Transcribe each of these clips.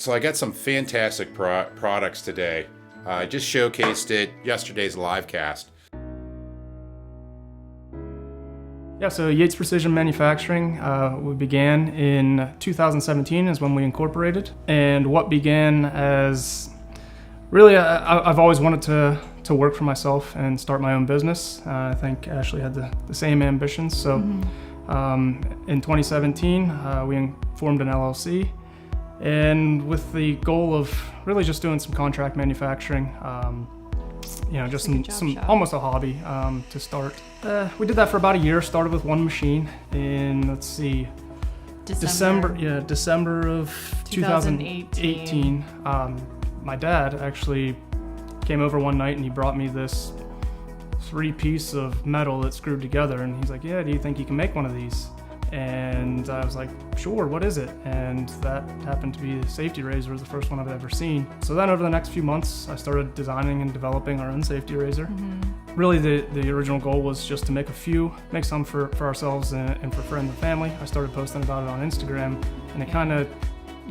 So I got some fantastic products today. I just showcased it yesterday's live cast. Yeah, so Yates Precision Manufacturing, we began in 2017 is when we incorporated. And what began as, really, I've always wanted to work for myself and start my own business. I think Ashley had the same ambitions. So in 2017, we formed an LLC. And with the goal of really just doing some contract manufacturing, just some almost a hobby to start. We did that for about a year. Started with one machine in, let's see, December of 2018. My dad actually came over one night and he brought me this 3-piece of metal that screwed together, and he's like, "Yeah, do you think you can make one of these?" And I was like, "Sure, what is it?" And that happened to be the safety razor, was the first one I've ever seen. So then over the next few months, I started designing and developing our own safety razor. Really, the original goal was just to make some for ourselves and for friends and family. I started posting about it on Instagram, and it kind of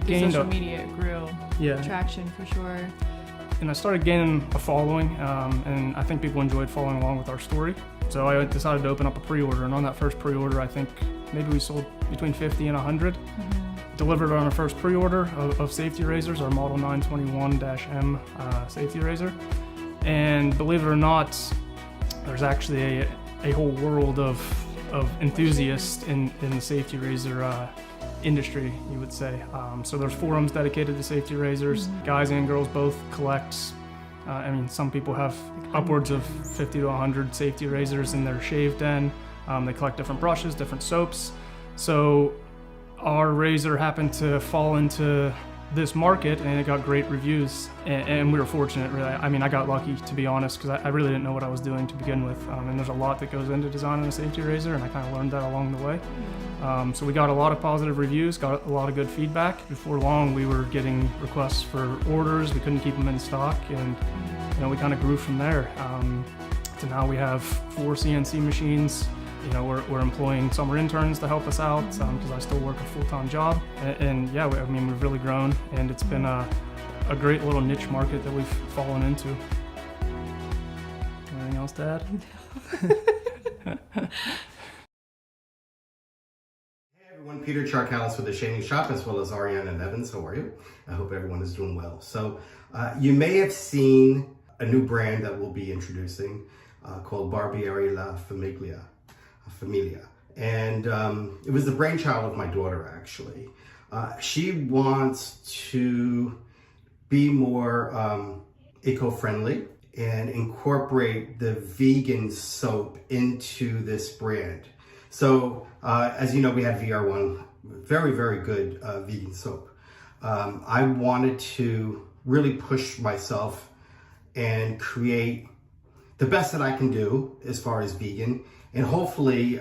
gained social media grew traction for sure. And I started gaining a following, and I think people enjoyed following along with our story. So I decided to open up a pre-order, and on that first pre-order, I think maybe we sold between 50 and 100. Delivered on our first pre-order of safety razors, our Model 921-M safety razor. And believe it or not, there's actually a whole world of enthusiasts in the safety razor industry, you would say. So there's forums dedicated to safety razors. Guys and girls both collect. Some people have upwards of 50 to 100 safety razors in their shave den. They collect different brushes, different soaps. So our razor happened to fall into this market, and it got great reviews. And we were fortunate, really. I got lucky, to be honest, because I really didn't know what I was doing to begin with. And there's a lot that goes into designing a safety razor, and I kind of learned that along the way. So we got a lot of positive reviews, got a lot of good feedback. Before long, we were getting requests for orders. We couldn't keep them in stock, and we kind of grew from there. So now we have 4 CNC machines. We're employing summer interns to help us out because I still work a full-time job. And we've really grown, and it's been a great little niche market that we've fallen into. Anything else to add? Everyone, Peter Charkalis with the Shaving Shop, as well as Ariana and Evans. How are you? I hope everyone is doing well. So you may have seen a new brand that we'll be introducing called Barbieri La Familia. And it was the brainchild of my daughter, actually. She wants to be more eco-friendly and incorporate the vegan soap into this brand. So as you know, we had VR1, very, very good vegan soap. I wanted to really push myself and create the best that I can do as far as vegan. And hopefully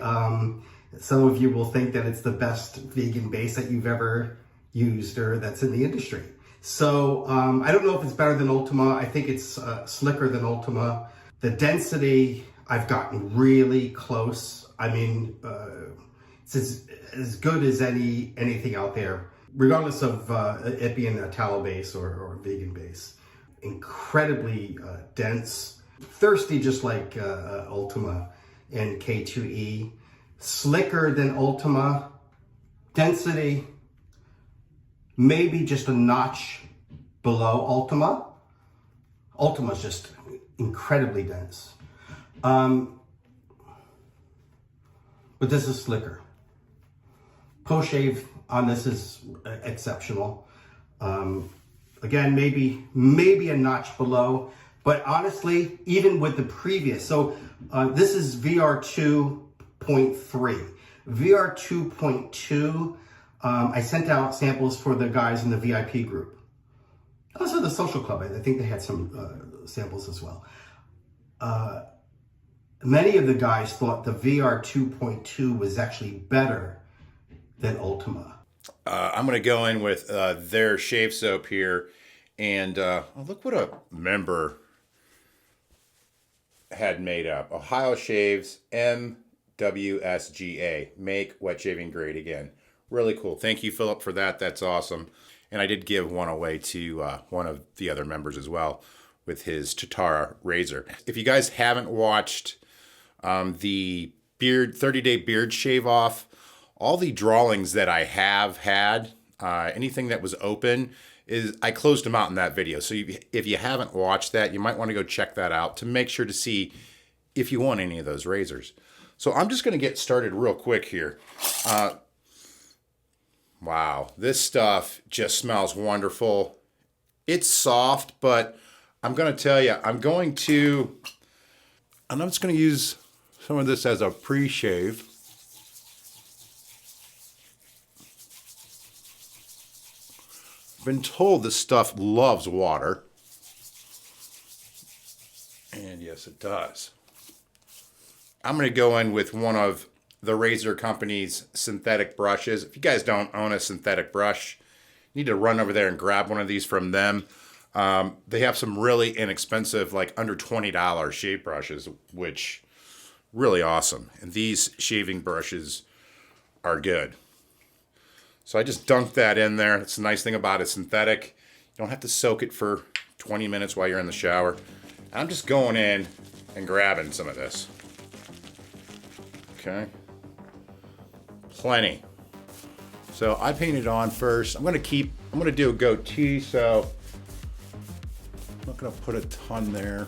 some of you will think that it's the best vegan base that you've ever used or that's in the industry. So I don't know if it's better than Ultima. I think it's slicker than Ultima. The density, I've gotten really close. It's as good as anything out there, regardless of it being a tallow base or a vegan base. Incredibly dense, thirsty, just like Ultima and K2E. Slicker than Ultima. Density, maybe just a notch below Ultima. Ultima's just incredibly dense. But this is slicker. Post-shave on this is exceptional. Again, maybe a notch below, but honestly, even with the previous, so this is VR 2.3. VR 2.2, I sent out samples for the guys in the VIP group. Also the social club, I think they had some samples as well. Many of the guys thought the VR 2.2 was actually better than Ultima. I'm going to go in with their shave soap here. And look what a member had made up. Ohio Shaves MWSGA. Make wet shaving great again. Really cool. Thank you, Philip, for that. That's awesome. And I did give one away to one of the other members as well with his Tatara razor. If you guys haven't watched the 30-day beard shave off, all the drawings that I have had, anything that was open, is I closed them out in that video. So if you haven't watched that, you might want to go check that out to make sure to see if you want any of those razors. So I'm just going to get started real quick here. Wow, this stuff just smells wonderful. It's soft, but I'm going to tell you, I'm just going to use some of this as a pre-shave. I've been told this stuff loves water. And yes, it does. I'm going to go in with one of the Razor Company's synthetic brushes. If you guys don't own a synthetic brush, you need to run over there and grab one of these from them. They have some really inexpensive, like under $20 shave brushes, which really awesome. And these shaving brushes are good. So I just dunked that in there. That's the nice thing about it, synthetic. You don't have to soak it for 20 minutes while you're in the shower. And I'm just going in and grabbing some of this. Okay. Plenty. So I painted on first. I'm going to do a goatee, so I'm not going to put a ton there.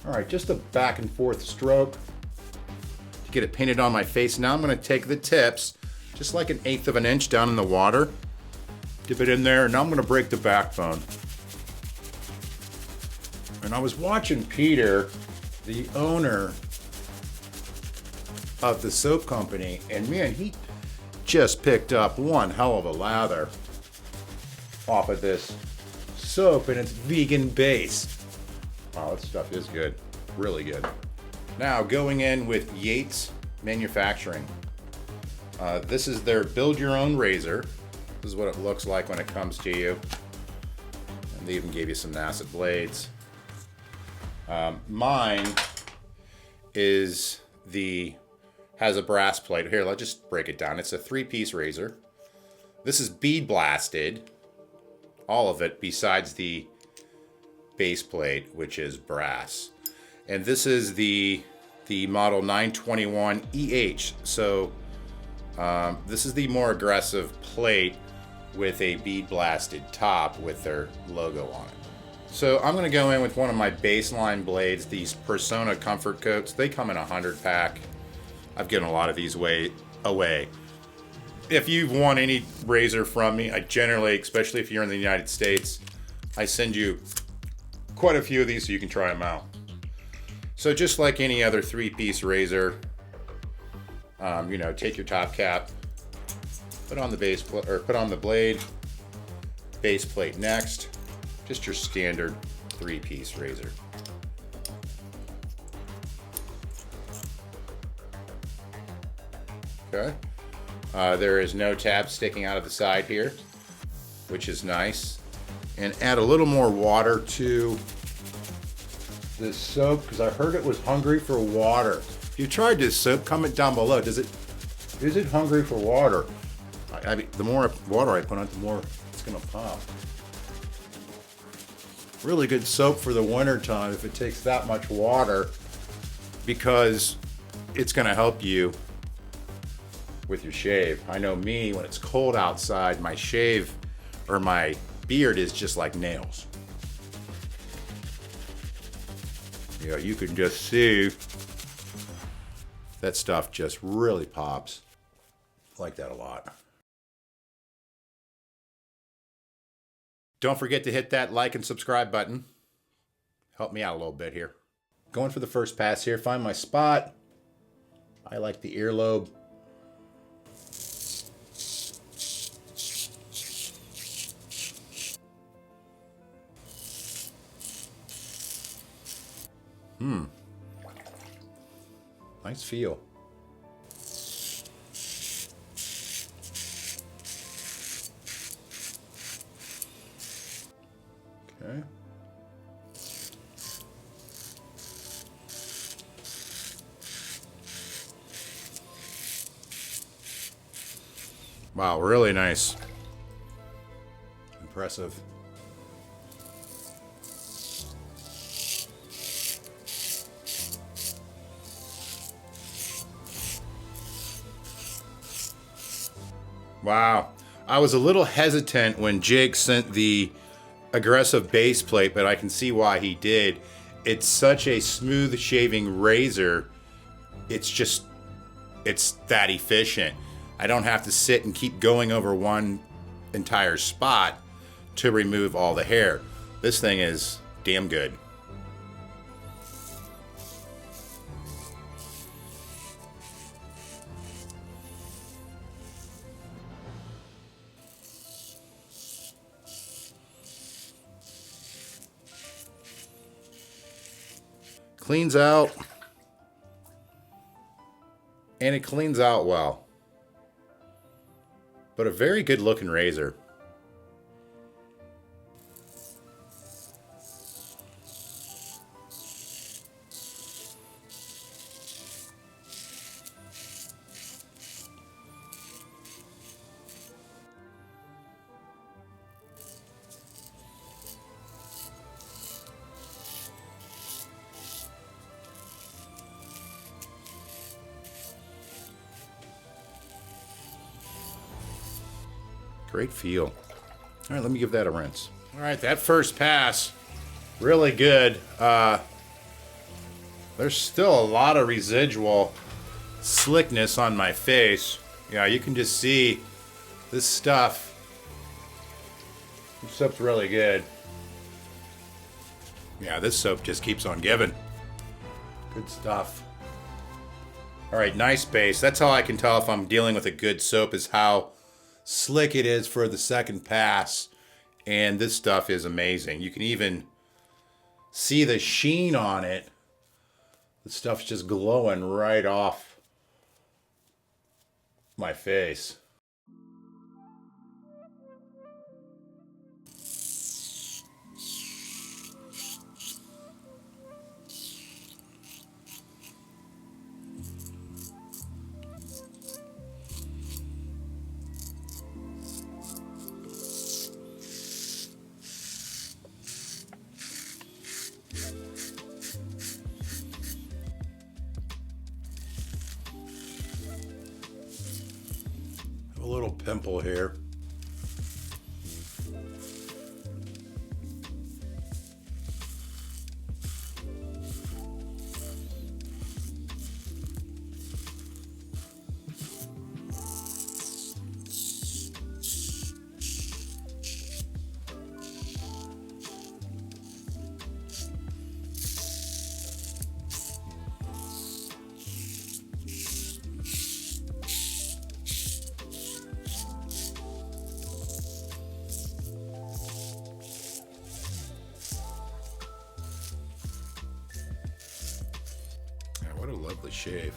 All right, just a back and forth stroke to get it painted on my face. Now I'm going to take the tips, just like 1/8 of an inch down in the water, dip it in there, and now I'm going to break the backbone. And I was watching Peter, the owner of the soap company, and man, he just picked up one hell of a lather off of this soap, and it's vegan based. Wow, that stuff is good. Really good. Now, going in with Yates Manufacturing. This is their build your own razor. This is what it looks like when it comes to you. And they even gave you some NASA blades. Mine has a brass plate. Here, let's just break it down. It's a 3-piece razor. This is bead blasted. All of it besides the base plate, which is brass. And this is the model 921 EH. So this is the more aggressive plate with a bead blasted top with their logo on it. So I'm going to go in with one of my baseline blades, these Persona Comfort Coats. They come in a 100-pack. I've given a lot of these away. If you've won any razor from me, I generally, especially if you're in the United States, I send you quite a few of these so you can try them out. So just like any other 3-piece razor, take your top cap, put on the blade, base plate next. Just your standard 3-piece razor. Okay. There is no tab sticking out of the side here, which is nice. And add a little more water to this soap because I heard it was hungry for water. If you tried this soap, comment down below. Is it hungry for water? I mean, the more water I put on it, the more it's gonna pop. Really good soap for the winter time if it takes that much water, because it's gonna help you with your shave. I know me, when it's cold outside, my shave or my beard is just like nails. You can just see that stuff just really pops. I like that a lot. Don't forget to hit that like and subscribe button. Help me out a little bit here. Going for the first pass here, find my spot. I like the earlobe. Nice feel. Okay. Wow, really nice. Impressive. Wow. I was a little hesitant when Jake sent the aggressive base plate, but I can see why he did. It's such a smooth shaving razor. It's that efficient. I don't have to sit and keep going over one entire spot to remove all the hair. This thing is damn good. Cleans out, and it cleans out well. But a very good looking razor. Great feel. All right, let me give that a rinse. All right, that first pass, really good. There's still a lot of residual slickness on my face. Yeah, you can just see this stuff. This soap's really good. Yeah, this soap just keeps on giving. Good stuff. All right, nice base. That's how I can tell if I'm dealing with a good soap, is how slick it is for the second pass. And this stuff is amazing. You can even see the sheen on it. The stuff's just glowing right off my face. A little pimple here. What a lovely shave.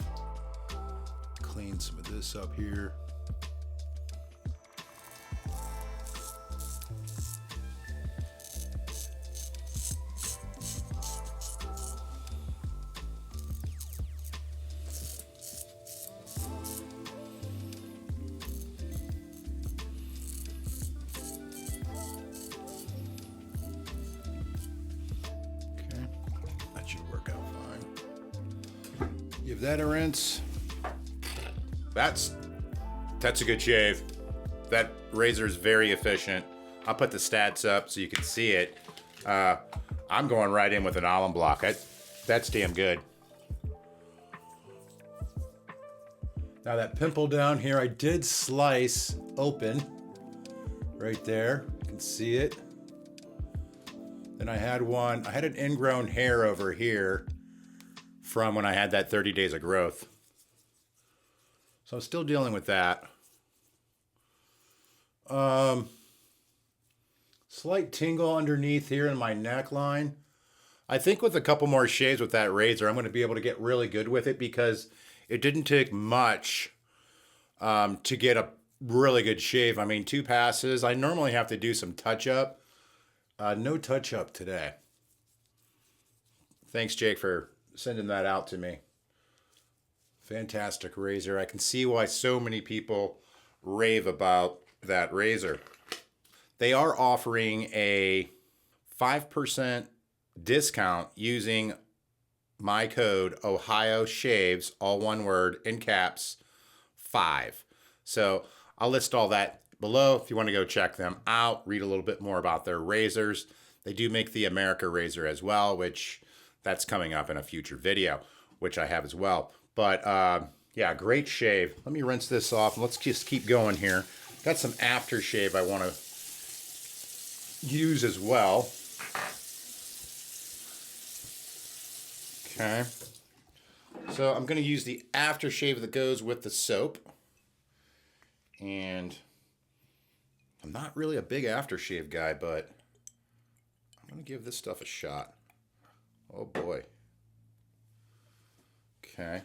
Clean some of this up here. Okay, that should work out fine. Give that a rinse. That's a good shave. That razor is very efficient. I'll put the stats up so you can see it. I'm going right in with an alum block. That's damn good. Now that pimple down here, I did slice open right there. You can see it. Then I had an ingrown hair over here from when I had that 30 days of growth. So I'm still dealing with that. Slight tingle underneath here in my neckline. I think with a couple more shaves with that razor, I'm going to be able to get really good with it, because it didn't take much to get a really good shave. I mean, 2 passes. I normally have to do some touch-up. No touch-up today. Thanks, Jake, for sending that out to me. Fantastic razor. I can see why so many people rave about that razor. They are offering a 5% discount using my code Ohio Shaves, all one word, in caps, 5. So I'll list all that below if you want to go check them out, read a little bit more about their razors. They do make the America razor as well, which that's coming up in a future video, which I have as well. But yeah, great shave. Let me rinse this off. Let's just keep going here. Got some aftershave I want to use as well. Okay. So I'm going to use the aftershave that goes with the soap. And I'm not really a big aftershave guy, but I'm going to give this stuff a shot. Oh boy. Okay.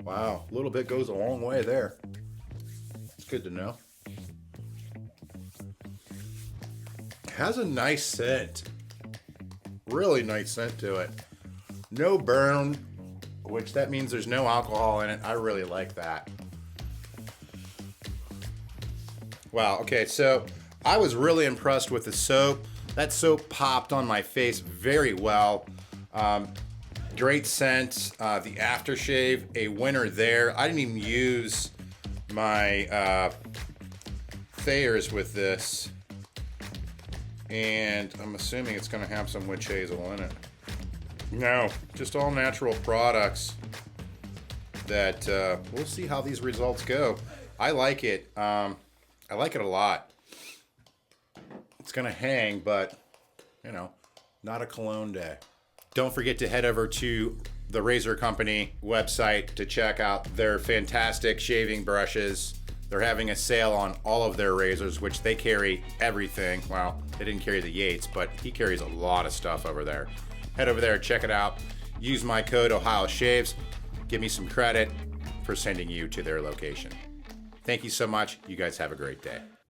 Wow, a little bit goes a long way there. It's good to know. Has a nice scent. Really nice scent to it. No burn, which that means there's no alcohol in it. I really like that. Wow, okay, so I was really impressed with the soap. That soap popped on my face very well. Great scent. The aftershave, a winner there. I didn't even use my Thayer's with this. And I'm assuming it's going to have some witch hazel in it. No, just all natural products that we'll see how these results go. I like it. I like it a lot. It's going to hang, but, you know, not a cologne day. Don't forget to head over to the Razor Company website to check out their fantastic shaving brushes. They're having a sale on all of their razors, which they carry everything. Well, they didn't carry the Yates, but he carries a lot of stuff over there. Head over there, check it out. Use my code Ohio Shaves. Give me some credit for sending you to their location. Thank you so much. You guys have a great day.